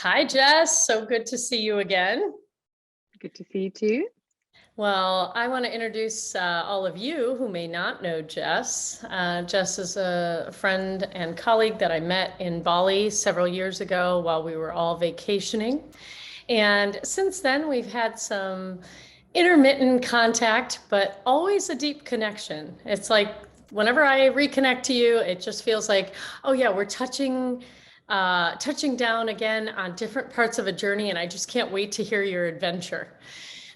Hi, Jess. So good to see you again. Good to see you too. Well, I want to introduce all of you who may not know Jess. Jess is a friend and colleague that I met in Bali several years ago while we were all vacationing. And since then, we've had some intermittent contact, but always a deep connection. It's like whenever I reconnect to you, it just feels like, oh yeah, we're touching down again on different parts of a journey, and I just can't wait to hear your adventure.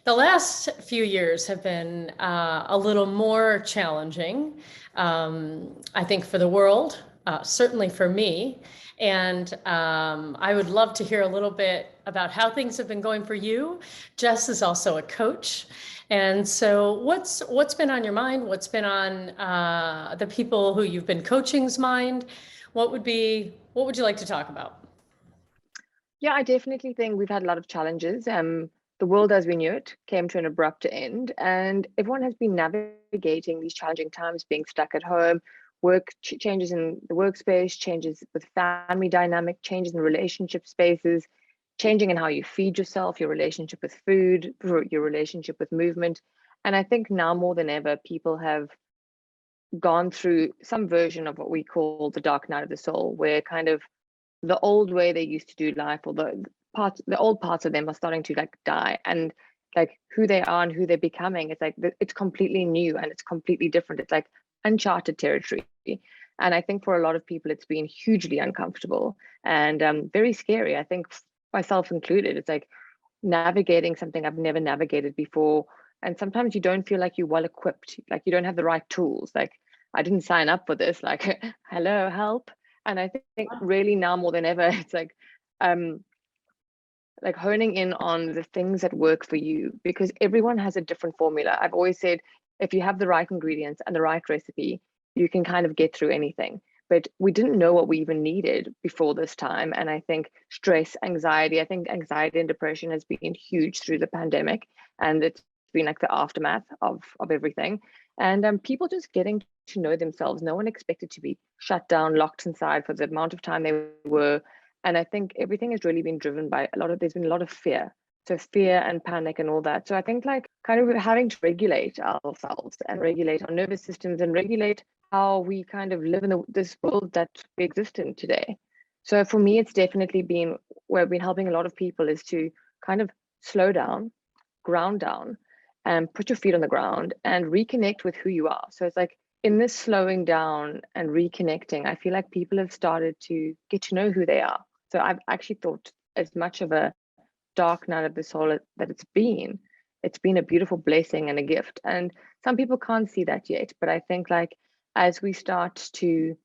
The last few years have been a little more challenging, I think, for the world, certainly for me. And I would love to hear a little bit about how things have been going for you. Jess is also a coach. And so what's been on your mind? What's been on the people who you've been coaching's mind? What would you like to talk about? Yeah, I definitely think we've had a lot of challenges. The world as we knew it came to an abrupt end, and everyone has been navigating these challenging times, being stuck at home, changes in the workspace, changes with family dynamic, changes in relationship spaces, changing in how you feed yourself, your relationship with food, your relationship with movement. And I think now more than ever, people have gone through some version of what we call the dark night of the soul, where kind of the old way they used to do life, or the old parts of them are starting to like die, and like who they are and who they're becoming, it's like it's completely new and it's completely different. It's like uncharted territory. And I think for a lot of people it's been hugely uncomfortable and very scary. I think myself included, it's like navigating something I've never navigated before. And sometimes you don't feel like you're well equipped, like you don't have the right tools. Like, I didn't sign up for this, like hello, help. And I think really now more than ever, it's um like honing in on the things that work for you, because everyone has a different formula. I've always said, if you have the right ingredients and the right recipe, you can kind of get through anything. But we didn't know what we even needed before this time. And I think stress, anxiety, I think anxiety and depression has been huge through the pandemic. And it's been like the aftermath of everything. And people just getting to know themselves. No one expected to be shut down, locked inside for the amount of time they were. And I think everything has really been driven by there's been a lot of fear. So fear and panic and all that. So I think like kind of having to regulate ourselves and regulate our nervous systems and regulate how we kind of live in this world that we exist in today. So for me, it's definitely been where I've been helping a lot of people is to kind of slow down, ground down, and put your feet on the ground and reconnect with who you are. So it's like in this slowing down and reconnecting, I feel like people have started to get to know who they are. So I've actually thought, as much of a dark night of the soul that it's been a beautiful blessing and a gift. And some people can't see that yet, but I think like as we start to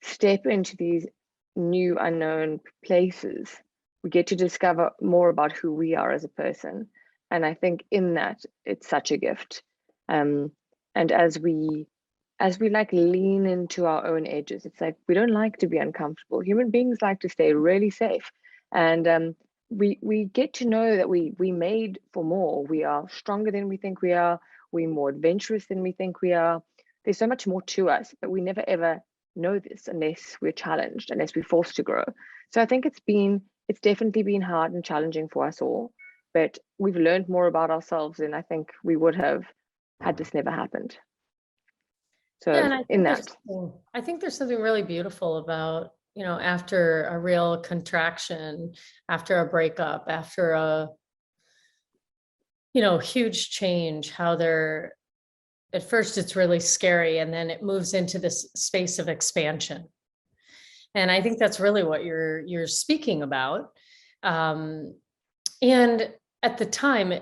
step into these new unknown places, we get to discover more about who we are as a person. And I think in that it's such a gift. Um, and as we like lean into our own edges, it's like we don't like to be uncomfortable. Human beings like to stay really safe. And we get to know that we made for more. We are stronger than we think we are. We're more adventurous than we think we are. There's so much more to us, but we never ever know this unless we're challenged, unless we're forced to grow. So I think it's definitely been hard and challenging for us all, but we've learned more about ourselves than I think we would have had this never happened. Yeah, So and in that. I think there's something really beautiful about, after a real contraction, after a breakup, after a, huge change, how they're, at first it's really scary and then it moves into this space of expansion. And I think that's really what you're speaking about. And at the time,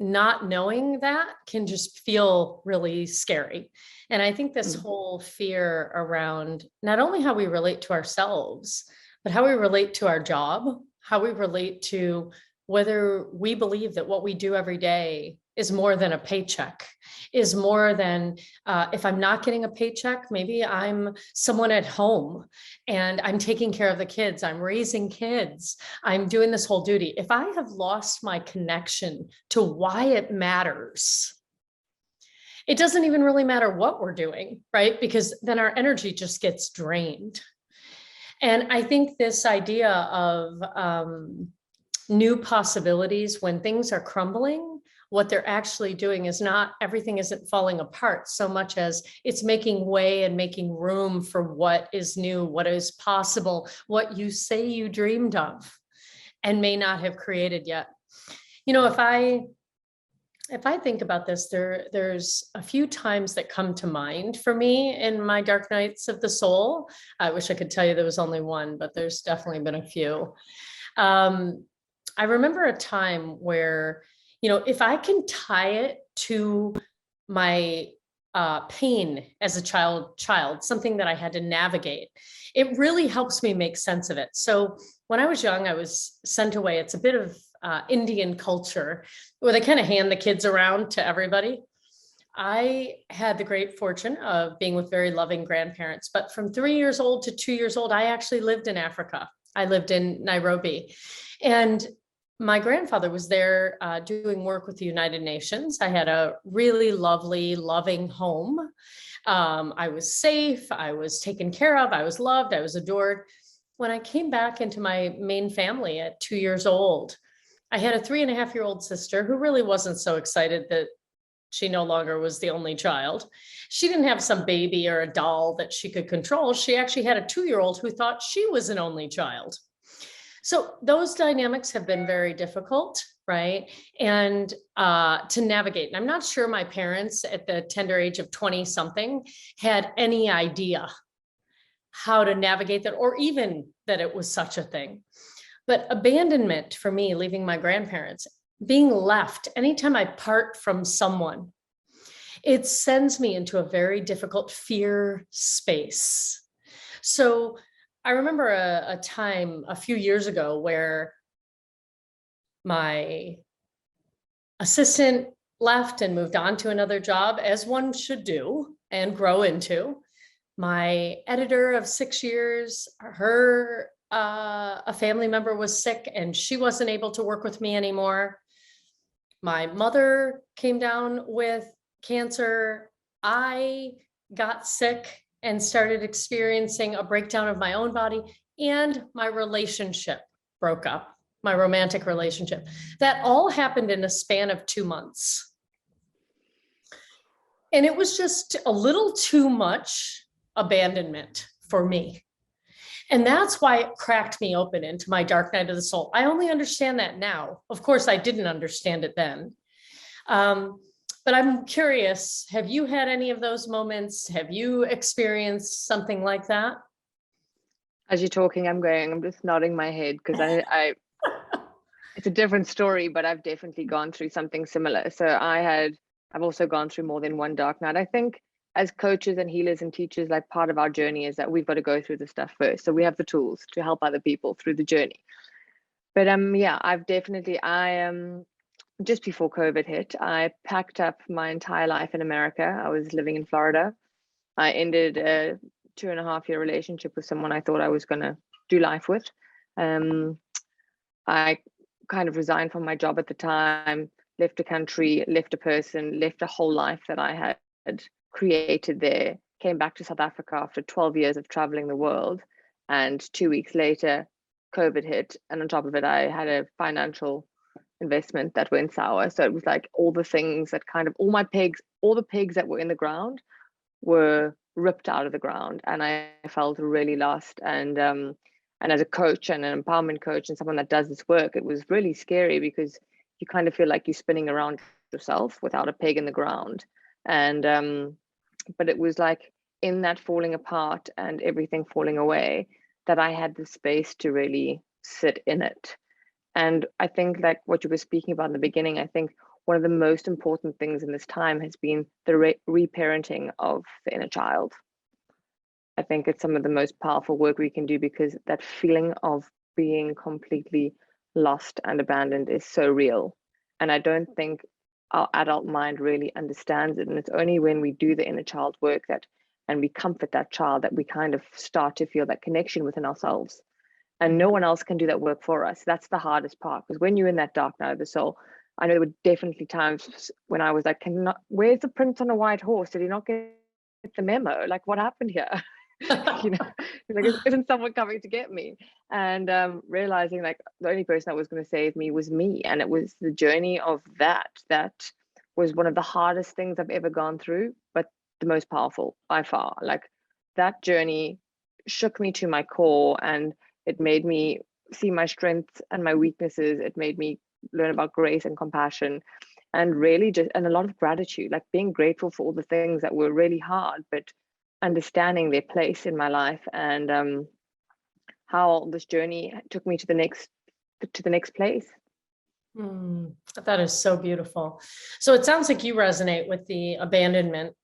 not knowing that can just feel really scary. And I think this whole fear around not only how we relate to ourselves, but how we relate to our job, how we relate to whether we believe that what we do every day is more than a paycheck, is more than if I'm not getting a paycheck, maybe I'm someone at home and I'm taking care of the kids, I'm raising kids, I'm doing this whole duty. If I have lost my connection to why it matters, it doesn't even really matter what we're doing, right? Because then our energy just gets drained. And I think this idea of new possibilities when things are crumbling, what they're actually doing is not, everything isn't falling apart so much as it's making way and making room for what is new, what is possible, what you say you dreamed of and may not have created yet. You know, if I think about this, there's a few times that come to mind for me in my dark nights of the soul. I wish I could tell you there was only one, but there's definitely been a few. I remember a time where, you know, if I can tie it to my pain as a child, something that I had to navigate, it really helps me make sense of it. So when I was young, I was sent away. It's a bit of Indian culture where they kind of hand the kids around to everybody. I had the great fortune of being with very loving grandparents, but from 3 years old to 2 years old, I actually lived in Africa. I lived in Nairobi, and my grandfather was there doing work with the United Nations. I had a really lovely, loving home. I was safe. I was taken care of. I was loved. I was adored. When I came back into my main family at 2 years old, I had a 3.5-year-old sister who really wasn't so excited that she no longer was the only child. She didn't have some baby or a doll that she could control. She actually had a 2-year-old who thought she was an only child. So those dynamics have been very difficult, right? And to navigate. And I'm not sure my parents at the tender age of 20 something had any idea how to navigate that, or even that it was such a thing. But abandonment for me, leaving my grandparents, being left, anytime I part from someone, it sends me into a very difficult fear space. So I remember a time a few years ago where my assistant left and moved on to another job, as one should do and grow into. My editor of 6 years, her a family member was sick and she wasn't able to work with me anymore. My mother came down with cancer. I got sick and started experiencing a breakdown of my own body, and my relationship broke up, my romantic relationship. That all happened in a span of 2 months. And it was just a little too much abandonment for me. And that's why it cracked me open into my dark night of the soul. I only understand that now. Of course, I didn't understand it then. But I'm curious, have you had any of those moments? Have you experienced something like that? As you're talking, I'm just nodding my head because I it's a different story, but I've definitely gone through something similar. So I've also gone through more than one dark night. I think as coaches and healers and teachers, like part of our journey is that we've got to go through the stuff first. So we have the tools to help other people through the journey. But yeah, just before COVID hit, I packed up my entire life in America. I was living in Florida. I ended a 2.5-year relationship with someone I thought I was going to do life with. I kind of resigned from my job at the time, left a country, left a person, left a whole life that I had created there, came back to South Africa after 12 years of traveling the world. And 2 weeks later, COVID hit. And on top of it, I had a financial investment that went sour. So it was like all the things that kind of all the pigs that were in the ground were ripped out of the ground. And I felt really lost. And as a coach and an empowerment coach and someone that does this work, it was really scary because you kind of feel like you're spinning around yourself without a peg in the ground. And but it was like in that falling apart and everything falling away that I had the space to really sit in it. And I think like what you were speaking about in the beginning, I think one of the most important things in this time has been the reparenting of the inner child. I think it's some of the most powerful work we can do because that feeling of being completely lost and abandoned is so real. And I don't think our adult mind really understands it. And it's only when we do the inner child work and we comfort that child that we kind of start to feel that connection within ourselves. And no one else can do that work for us. That's the hardest part. Because when you're in that dark night of the soul, I know there were definitely times when I was like, where's the prince on a white horse? Did he not get the memo? Like, what happened here? you know, like, isn't someone coming to get me? And realizing like the only person that was going to save me was me. And it was the journey of that was one of the hardest things I've ever gone through, but the most powerful by far. Like that journey shook me to my core, and it made me see my strengths and my weaknesses. It made me learn about grace and compassion, and really just, and a lot of gratitude, like being grateful for all the things that were really hard, but understanding their place in my life, and how this journey took me to the next place. That is so beautiful. So it sounds like you resonate with the abandonment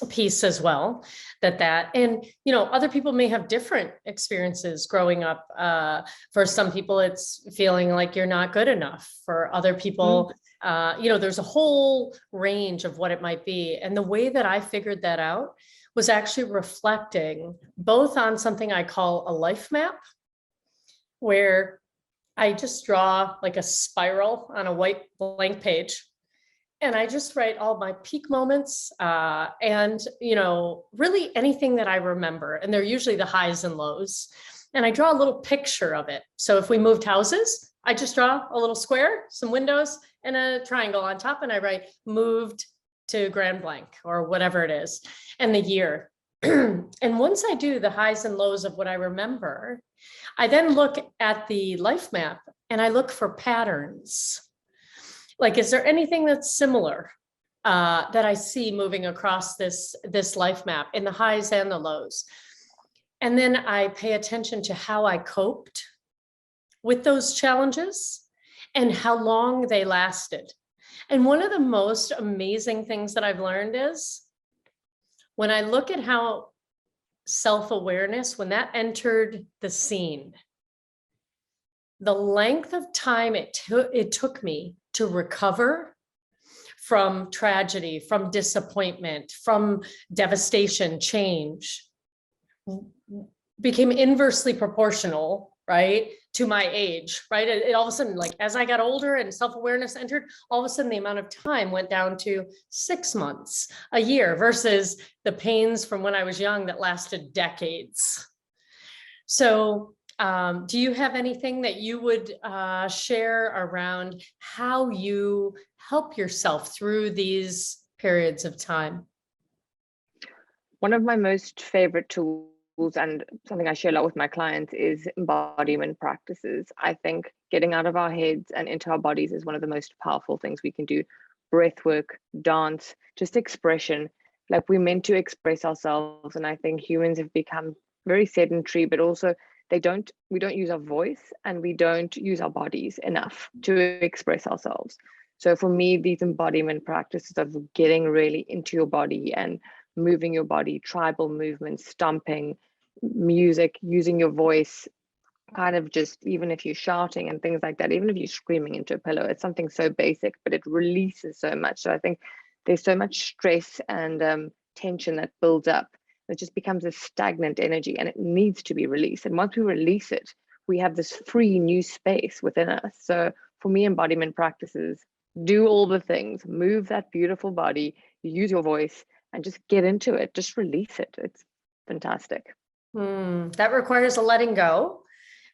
piece as well, and other people may have different experiences growing up. For some people it's feeling like you're not good enough. For other people, there's a whole range of what it might be. And the way that I figured that out was actually reflecting both on something I call a life map, where I just draw like a spiral on a white blank page. And I just write all my peak moments, and, really anything that I remember. And they're usually the highs and lows. And I draw a little picture of it. So if we moved houses, I just draw a little square, some windows, and a triangle on top. And I write moved to Grand Blanc or whatever it is, and the year. And once I do the highs and lows of what I remember, I then look at the life map and I look for patterns. Like, is there anything that's similar that I see moving across this life map in the highs and the lows? And then I pay attention to how I coped with those challenges and how long they lasted. And one of the most amazing things that I've learned is when I look at how self-awareness, when that entered the scene, the length of time it took me to recover from tragedy, from disappointment, from devastation, change, became inversely proportional, right, to my age, right? It all of a sudden, like as I got older and self-awareness entered, all of a sudden the amount of time went down to 6 months, a year, versus the pains from when I was young that lasted decades. So do you have anything that you would share around how you help yourself through these periods of time? One of my most favorite tools, and something I share a lot with my clients, is embodiment practices. I think getting out of our heads and into our bodies is one of the most powerful things we can do. Breath work, dance, just expression. Like, we're meant to express ourselves, and I think humans have become very sedentary, but also we don't use our voice and we don't use our bodies enough to express ourselves. So for me, these embodiment practices of getting really into your body and moving your body, tribal movements, stomping, music, using your voice, kind of just, even if you're shouting and things like that, even if you're screaming into a pillow, it's something so basic, but it releases so much. So I think there's so much stress and tension that builds up. It just becomes a stagnant energy, and it needs to be released. And once we release it, we have this free new space within us. So for me, embodiment practices, do all the things, move that beautiful body, use your voice, and just get into it. Just release it. It's fantastic. That requires a letting go,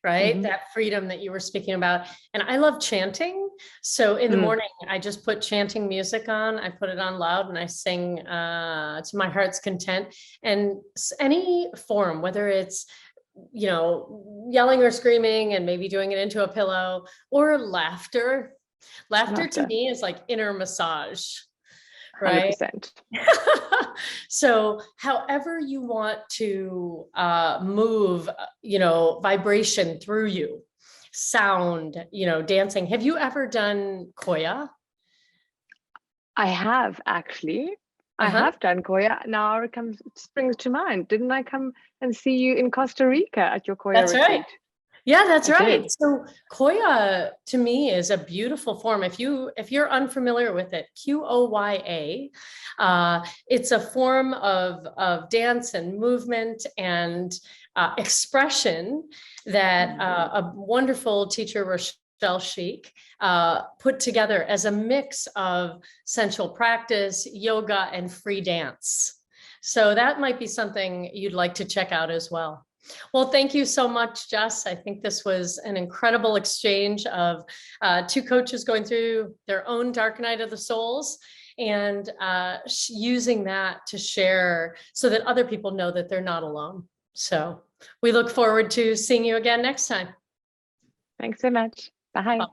right? That freedom that you were speaking about. And I love chanting. So in the morning, I just put chanting music on. I put it on loud and I sing to my heart's content. And any form, whether it's, yelling or screaming and maybe doing it into a pillow, or laughter. Laughter to me is like inner massage, right? 100%. So however you want to move, vibration through you, sound, dancing. Have you ever done Koya? I have, actually. I have done Koya. Now it springs to mind. Didn't I come and see you in Costa Rica at your Koya retreat? Right. Yeah, that's right. Did. So Koya to me is a beautiful form. If you're unfamiliar with it, Qoya, it's a form of dance and movement and expression that a wonderful teacher, Rochelle Sheik, put together as a mix of sensual practice, yoga, and free dance. So that might be something you'd like to check out as well. Well, thank you so much, Jess. I think this was an incredible exchange of two coaches going through their own dark night of the souls and using that to share so that other people know that they're not alone. So we look forward to seeing you again next time. Thanks so much. Bye. Bye.